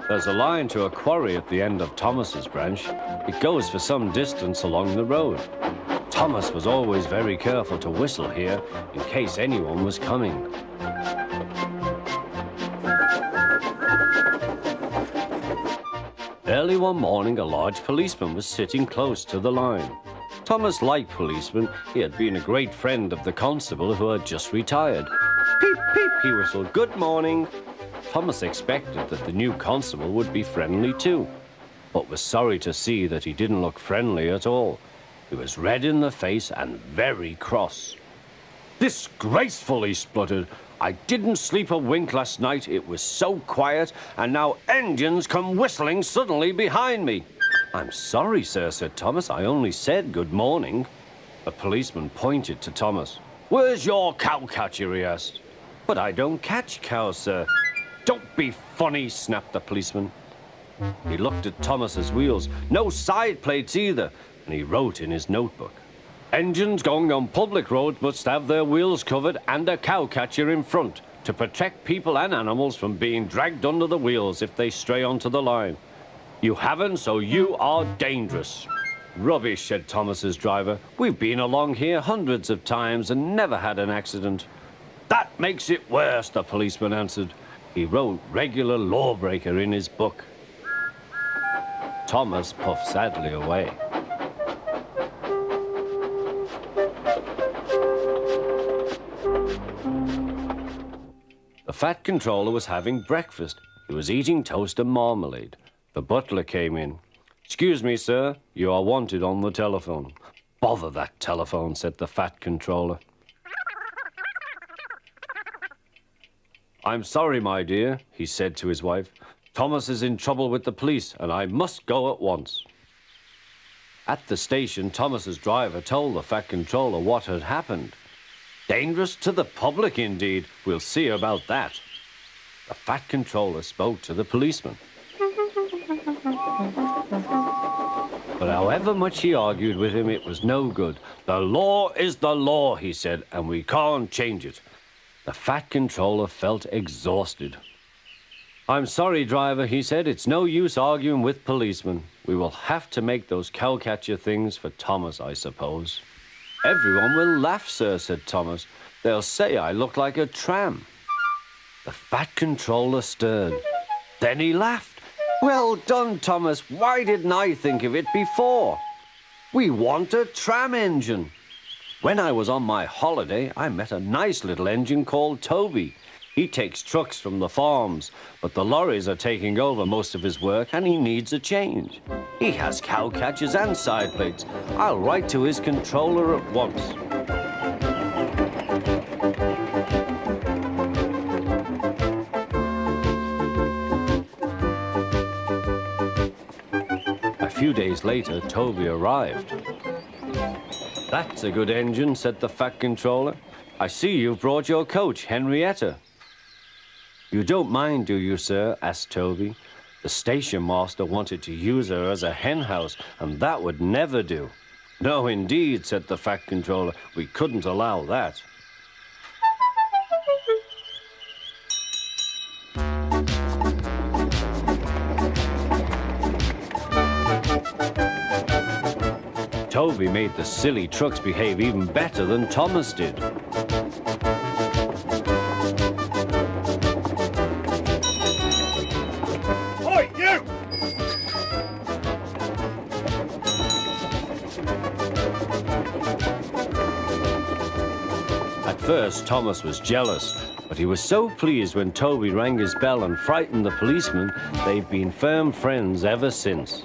There's a line to a quarry at the end of Thomas's branch. It goes for some distance along the road. Thomas was always very careful to whistle here in case anyone was coming. Early one morning, a large policeman was sitting close to the line. Thomas liked policemen. He had been a great friend of the constable who had just retired. Peep, peep, he whistled, "Good morning." Thomas expected that the new constable would be friendly too, but was sorry to see that he didn't look friendly at all. He was red in the face and very cross. "Disgraceful," he spluttered. "I didn't sleep a wink last night. It was so quiet, and now engines come whistling suddenly behind me." "I'm sorry, sir," said Thomas. "I only said good morning." The policeman pointed to Thomas. "Where's your cowcatcher?" he asked. "But I don't catch cows, sir." "Don't be funny," snapped the policeman. He looked at Thomas's wheels. No side plates either, and he wrote in his notebook, "Engines going on public roads must have their wheels covered and a cowcatcher in front to protect people and animals from being dragged under the wheels if they stray onto the line. You haven't, so you are dangerous." "Rubbish," said Thomas's driver. "We've been along here hundreds of times and never had an accident." "That makes it worse," the policeman answered. He wrote "regular lawbreaker" in his book. Thomas puffed sadly away. The fat controller was having breakfast. He was eating toast and marmalade. The butler came in. "Excuse me, sir, you are wanted on the telephone." "Bother that telephone," said the fat controller. "I'm sorry, my dear," he said to his wife. "Thomas is in trouble with the police, and I must go at once." At the station, Thomas's driver told the fat controller what had happened. Dangerous to the public, indeed. We'll see about that. The fat controller spoke to the policeman. But however much he argued with him, it was no good. "The law is the law," he said, "and we can't change it." The fat controller felt exhausted. "I'm sorry, driver," he said. "It's no use arguing with policemen. We will have to make those cowcatcher things for Thomas, I suppose." "Everyone will laugh, sir," said Thomas. "They'll say I look like a tram." The fat controller stirred. Then he laughed. "Well done, Thomas. Why didn't I think of it before? We want a tram engine. When I was on my holiday, I met a nice little engine called Toby. He takes trucks from the farms, but the lorries are taking over most of his work and he needs a change. He has cowcatchers and side plates. I'll write to his controller at once." A few days later, Toby arrived. "That's a good engine," said the fat controller. "I see you've brought your coach, Henrietta." "You don't mind, do you, sir?" asked Toby. "The station master wanted to use her as a hen house, and that would never do." "No, indeed," said the fat controller. "We couldn't allow that." Toby made the silly trucks behave even better than Thomas did. Oi, you! At first, Thomas was jealous, but he was so pleased when Toby rang his bell and frightened the policeman, they've been firm friends ever since.